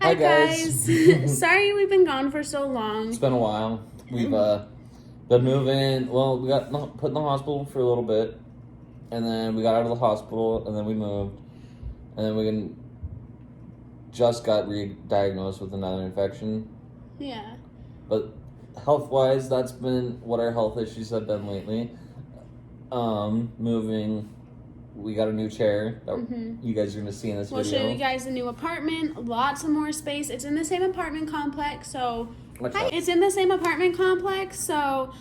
Hi guys. Sorry we've been gone for so long. It's been a while. We've been moving. Well, we got put in the hospital for a little bit, and then we got out of the hospital, and then we moved, and then we just got re-diagnosed with another infection. Yeah. But health-wise, that's been what our health issues have been lately. Moving. We got a new chair that you guys are going to see in this video. We'll show you guys the new apartment. Lots of more space. It's in the same apartment complex, so... It's in the same apartment complex, so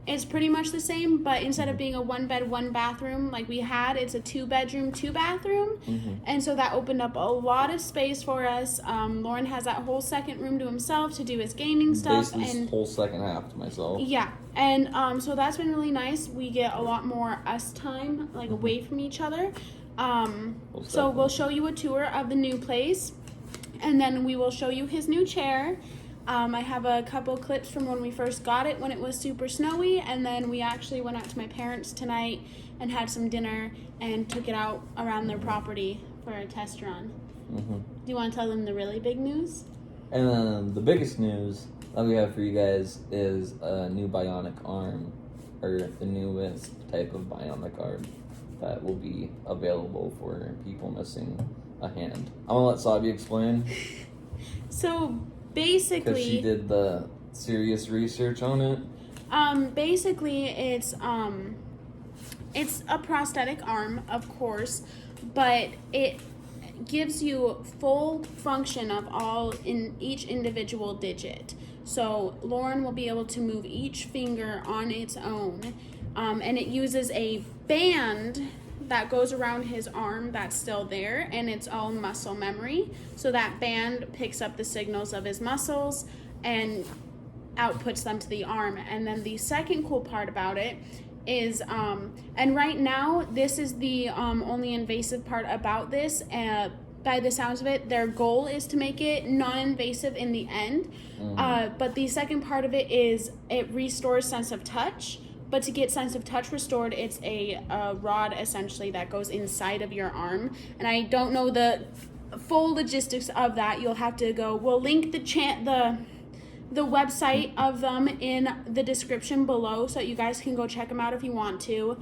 it's pretty much the same, but instead of being a 1-bed, 1-bathroom like we had, it's a 2-bedroom, 2-bathroom. And so that opened up a lot of space for us. Loren has that whole second room to himself to do his gaming stuff. Basically, and whole second half to myself. Yeah, and so that's been really nice. We get a lot more us time, like away from each other. So we'll show you a tour of the new place, and then we will show you his new chair. I have a couple clips from when we first got it when it was super snowy, and then we actually went out to my parents tonight and had some dinner and took it out around their property for a test run. Do you want to tell them the really big news? And then the biggest news that we have for you guys is a new bionic arm, or the newest type of bionic arm that will be available for people missing a hand. I'm gonna let Sabia explain. So basically, because she did the serious research on it. Basically, it's a prosthetic arm, of course, but it gives you full function of all in each individual digit. So Loren will be able to move each finger on its own, and it uses a band that goes around his arm that's still there, and it's all muscle memory. So that band picks up the signals of his muscles and outputs them to the arm. And then the second cool part about it is, and right now this is the only invasive part about this. By the sounds of it, their goal is to make it non-invasive in the end. But the second part of it is it restores sense of touch. But to get sense of touch restored, it's a rod essentially that goes inside of your arm. And I don't know the full logistics of that. You'll have to go. We'll link the website of them in the description below, so you guys can go check them out if you want to.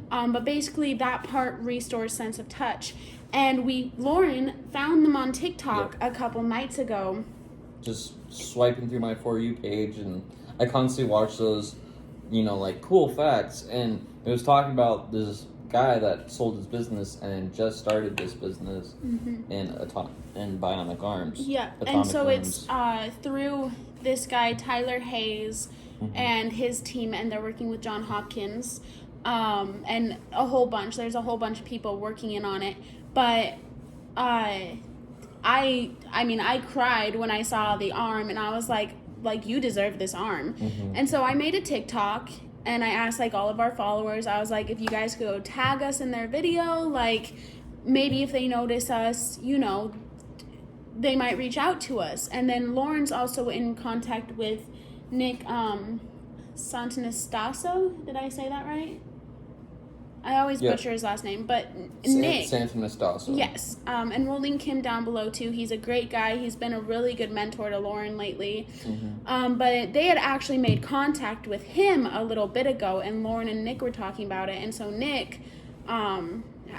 But basically, that part restores sense of touch. And Loren found them on TikTok a couple nights ago. Just swiping through my For You page, and I constantly watch those, like cool facts, and it was talking about this guy that sold his business and just started this business in bionic arms. Yeah, and so arms. It's through this guy Tyler Hayes and his team, and they're working with John Hopkins, and a whole bunch. There's a whole bunch of people working in on it, but I mean I cried when I saw the arm, and I was like you deserve this arm. And so I made a TikTok, and I asked all of our followers, I was like, if you guys could go tag us in their video, maybe if they notice us, they might reach out to us. And then Loren's also in contact with Nick Santanastasso. Did I say that right? I always butcher his last name, but Nick. Santanastasso. Yes, and we'll link him down below too. He's a great guy. He's been a really good mentor to Loren lately. But they had actually made contact with him a little bit ago, and Loren and Nick were talking about it. And so Nick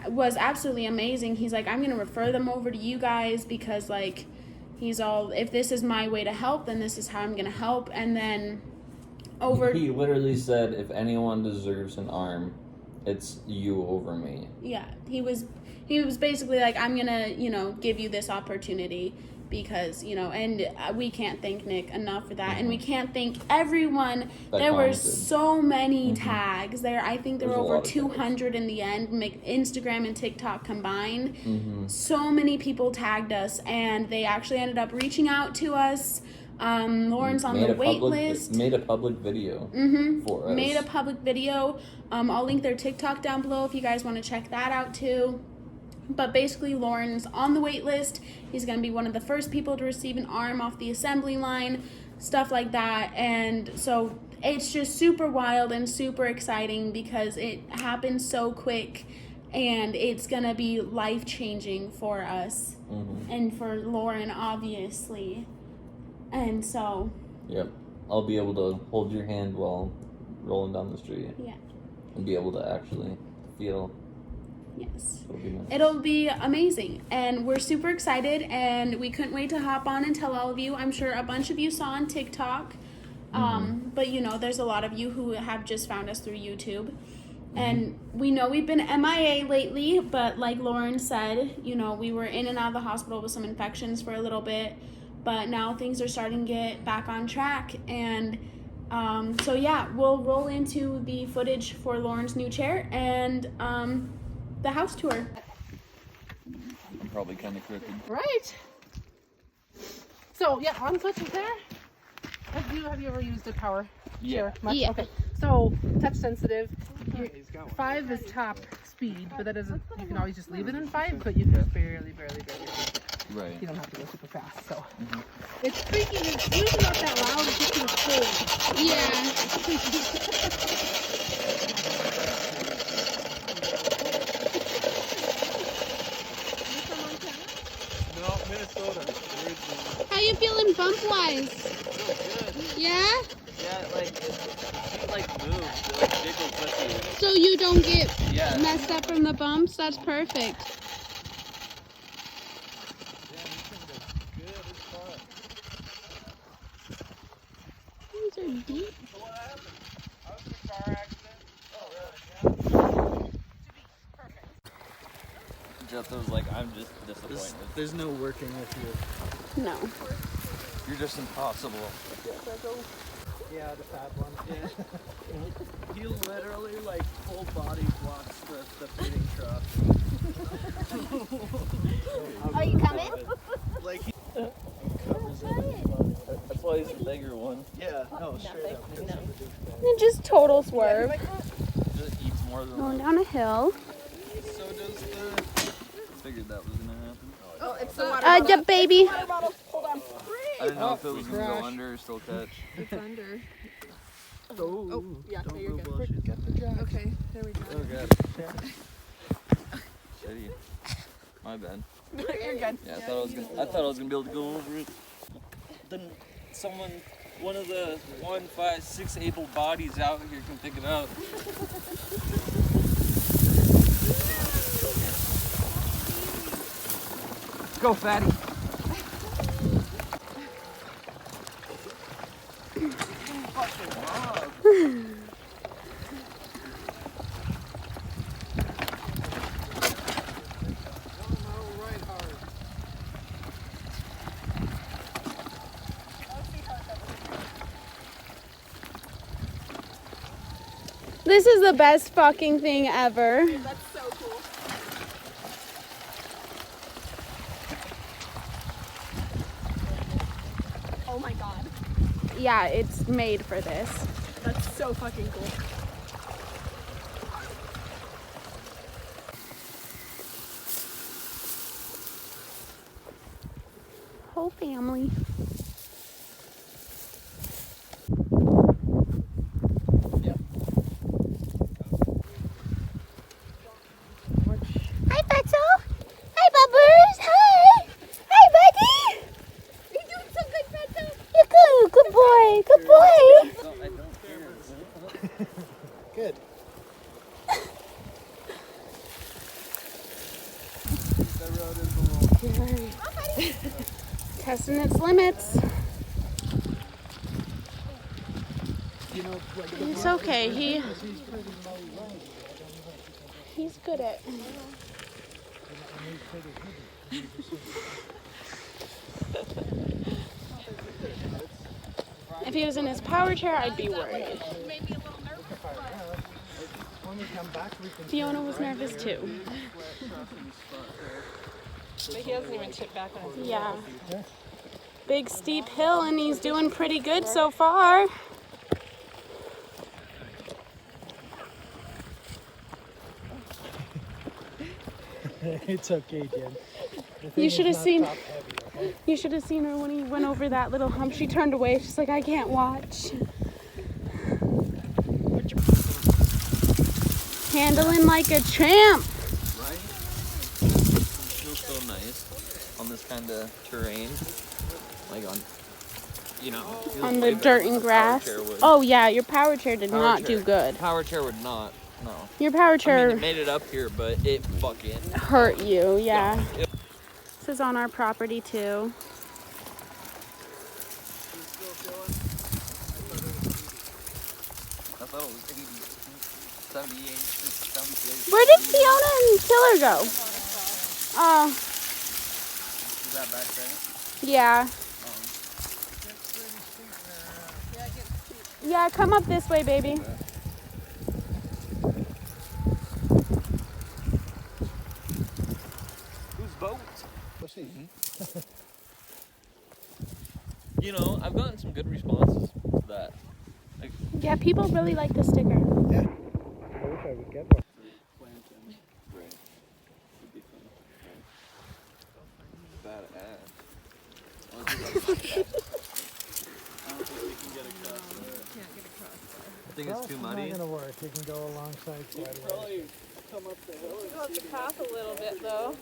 was absolutely amazing. He's like, I'm going to refer them over to you guys because, he's all, if this is my way to help, then this is how I'm going to help. And then He literally said, if anyone deserves an arm, it's you over me. Yeah, he was basically like, I'm gonna, give you this opportunity because, and we can't thank Nick enough for that. And we can't thank everyone. There were so many tags there. I think there were over 200 in the end, Instagram and TikTok combined. So many people tagged us, and they actually ended up reaching out to us. Loren's on the wait list. Made a public video for us. Made a public video. I'll link their TikTok down below if you guys want to check that out too. But basically, Loren's on the wait list. He's going to be one of the first people to receive an arm off the assembly line, stuff like that. And so it's just super wild and super exciting because it happened so quick. and it's gonna be life-changing for us and for Loren, obviously. And so yep, I'll be able to hold your hand while rolling down the street. Yeah. And be able to actually feel. Yes. It'll be nice. It'll be amazing, and we're super excited, and we couldn't wait to hop on and tell all of you. I'm sure a bunch of you saw on TikTok, but you know, there's a lot of you who have just found us through YouTube. And we know we've been MIA lately, but like Loren said, you know, we were in and out of the hospital with some infections for a little bit, but now things are starting to get back on track. And so yeah, we'll roll into the footage for Loren's new chair and the house tour. I'm probably kind of crooked. Right. So yeah, on switches there. Have you ever used a power chair much? Yeah. Okay. So touch sensitive. 5 is top speed, but that doesn't. You can always just leave it in 5, but you can just barely. Right. You don't have to go super fast. So it's creaky. It's usually not that loud. It's just cold. Yeah. No, Minnesota. How you feeling bump-wise? Good. Yeah? Yeah, like, it moves. It jiggles with you. So you don't get Yeah. messed up from the bumps? That's perfect. Good, it's fun. These are deep. So what happened? I was in a car accident. Oh, really? Yeah. Jeff was like, I'm just disappointed. There's no working with you. No. You're just impossible. Yeah, the fat one. Yeah. He literally, like, full body blocks the feeding trough. Are you coming? Like, he Covers it. That's why he's the bigger one. yeah, no, straight up. And just total swerve. Just eats more than Going down a hill. So does the... figured that was gonna happen. Oh, it's the water. Yeah, baby. Water bottle. Hold on. I didn't know if it was gonna go under or still catch. It's under. Oh, Yeah, don't no, you're go good. bullshit. Okay, there we go. Oh god. Shitty. My bad. You're good. Yeah, I thought I was gonna be able to go over it. Then one of the 1, 5, 6 able bodies out here can pick it up. Go, fatty. This is the best fucking thing ever. That's so cool. Oh my god. Yeah, it's made for this. That's so fucking cool. Whole family. Hi, Fatso. Hi, Bubbers. Hi. Hi, buddy. You're doing so good, Fatso. You're good. Good boy. Good boy. No, I don't care. Good. That road is a little... Testing its limits. You know, like, It's okay. He's good at. If he was in his power chair, I'd be worried. Made me a little nervous, but when we come back, we can... Fiona was nervous too. But he hasn't even chipped back on his. Yeah. Big steep hill, and he's doing pretty good so far. It's okay, Jen. You should have seen. You should have seen her when he went over that little hump. She turned away. She's like, I can't watch. Handling like a champ. feels so nice on this kind of terrain. Like on, you know, it feels On way the better dirt than and a power grass. chair would. Oh yeah, your power chair did Power not chair- do good. Power chair would not. No. Your power I chair mean, it made it up here, but it fucking hurt you, yeah. It- This is on our property too. I thought it was 80, 78, 78. Where did Fiona and Killer go? Oh, Is that back there? yeah. Yeah, come up this way, baby. Whose boat? You know, I've gotten some good responses to that. Yeah, people really like the sticker. I wish I would get one. Right. Would be fun. Badass. I don't think we can get across there. I think it's too muddy. It's not gonna work. You can go alongside quite a way. Probably come up the hill. Go up the path a little bit, though.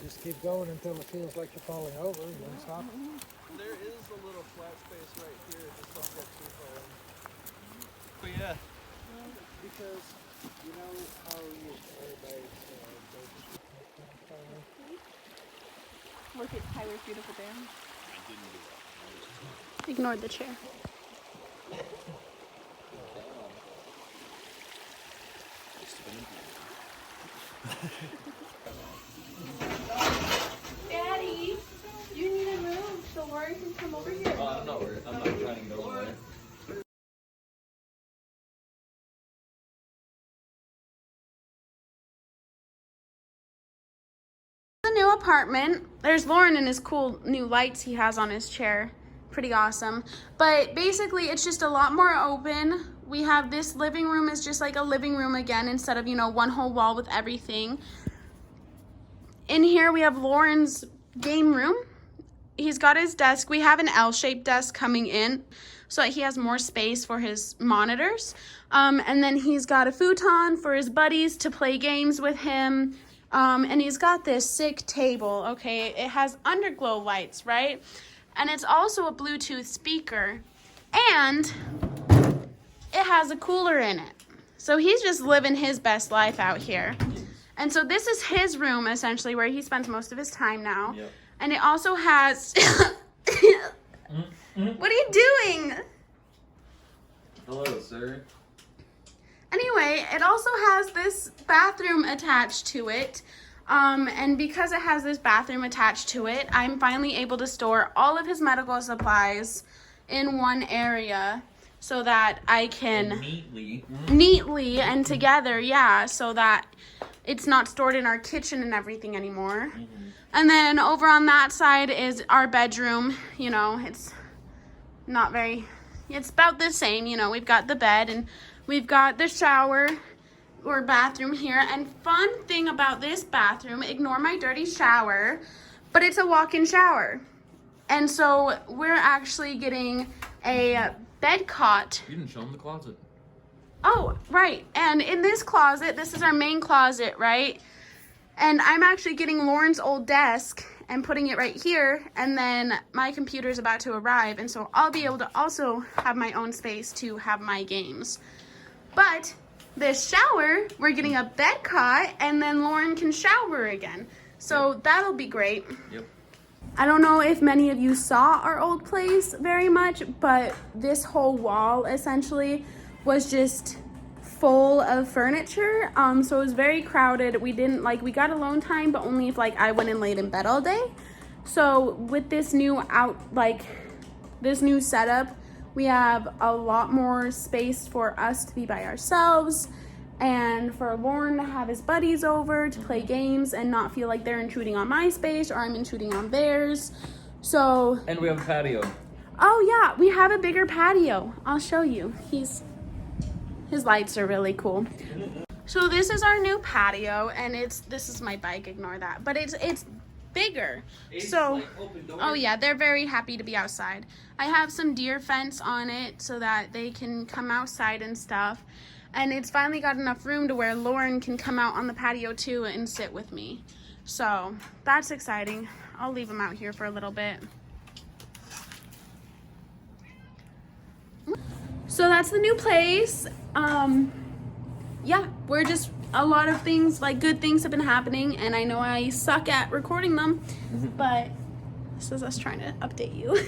Just keep going until it feels like you're falling over and then stop. There is a little flat space right here. Just don't get too far in. But yeah. Because you know how everybody's Look at Tyler's beautiful dam. Ignored the chair. Daddy, you need to move so Loren can come over here. I'm not worried. I'm not trying to go over there. The new apartment. There's Loren and his cool new lights he has on his chair. Pretty awesome. But basically it's just a lot more open. We have this living room is just like a living room again instead of, you know, one whole wall with everything. In here we have Loren's game room. He's got his desk. We have an L-shaped desk coming in so that he has more space for his monitors. And then he's got a futon for his buddies to play games with him. And he's got this sick table, okay? It has underglow lights, right? And it's also a Bluetooth speaker. And it has a cooler in it. So he's just living his best life out here. And so this is his room, essentially, where he spends most of his time now. Yep. And it also has... What are you doing? Hello, sir. Anyway, it also has this bathroom attached to it. And because it has this bathroom attached to it, I'm finally able to store all of his medical supplies in one area so that I can neatly and together, yeah, so that it's not stored in our kitchen and everything anymore. And then over on that side is our bedroom. You know, it's not very, it's about the same. You know, we've got the bed and we've got the shower or bathroom here. And fun thing about this bathroom, ignore my dirty shower, but it's a walk-in shower. And so we're actually getting a bed cot. You didn't show him the closet. Oh, right. And in this closet, this is our main closet, right? And I'm actually getting Loren's old desk and putting it right here. And then my computer's about to arrive. And so I'll be able to also have my own space to have my games. But this shower, we're getting a bed cot and then Loren can shower again. So that'll be great. Yep. I don't know if many of you saw our old place very much, but this whole wall essentially was just full of furniture. So it was very crowded. We got alone time, but only if I went and laid in bed all day. So with this new this new setup, we have a lot more space for us to be by ourselves and for Loren to have his buddies over to play games and not feel like they're intruding on my space or I'm intruding on theirs. So, And we have a patio. oh yeah, we have a bigger patio. I'll show you. His lights are really cool. So this is our new patio, and this is my bike, ignore that. But it's bigger. So, oh yeah, they're very happy to be outside. I have some deer fence on it so that they can come outside and stuff. And it's finally got enough room to where Loren can come out on the patio too and sit with me. So that's exciting. I'll leave him out here for a little bit. So that's the new place. Yeah, we're just, a lot of things, like good things have been happening, and I know I suck at recording them, but this is us trying to update you.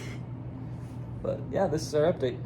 But yeah, this is our update.